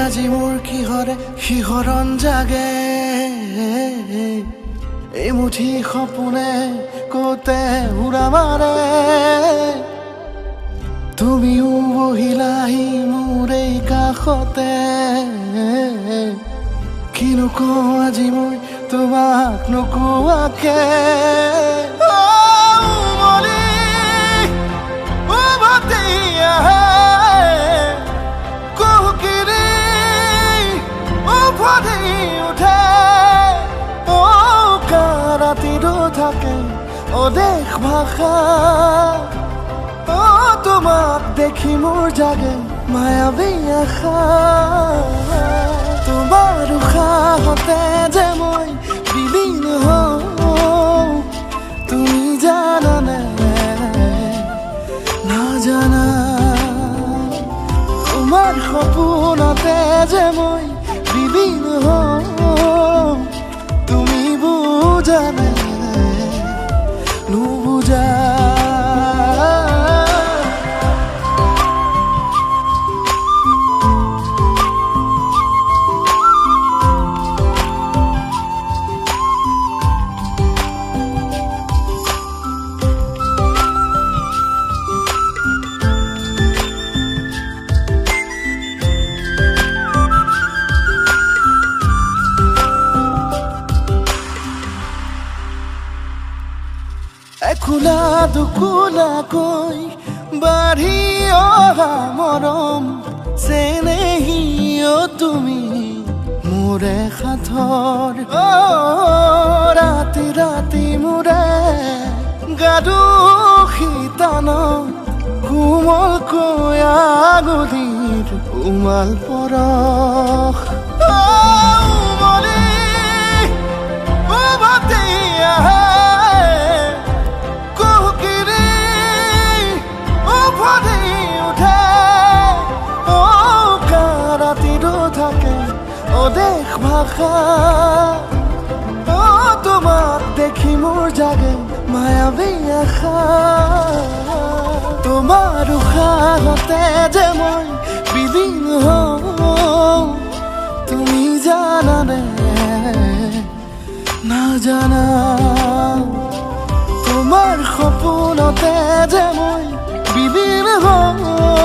আজি মোৰ কিহৰে শিহৰণ জাগে এই মুঠি সপোনে কতে উৰা মাৰে তুমিও বহিলাহি মোৰ এই কাষতে কিনো কওঁ আজি মই তোমাক নোকোৱাকে থাকে অদেশ ভাষা তোমাক দেখি মোৰ জাগে মায়াবী আশা তোমাৰ উশাহতে যে মই বিলীন হওঁ তুমি জানানে নাজানা তোমাৰ সপোনতে যে মই বিলীন হওঁ তুমি বুজানে নুবুজা একুলা দুকুলাকৈ বাঢ়ি অহা মৰম চেনেহিও তুমি মোৰে সাথৰ ৰাতি ৰাতি মোৰে গাদু শীতানত কোমলকৈ আঙুলিৰ উমাল পৰশ অদেশ ভাষা তোমাক দেখি মোৰ জাগে মায়াবী আশা তোমাৰ উশাহতে যে মই বিলীন হওঁ তুমি জানানে নাজানা তোমাৰ সপোনতে যে মই বিলীন হওঁ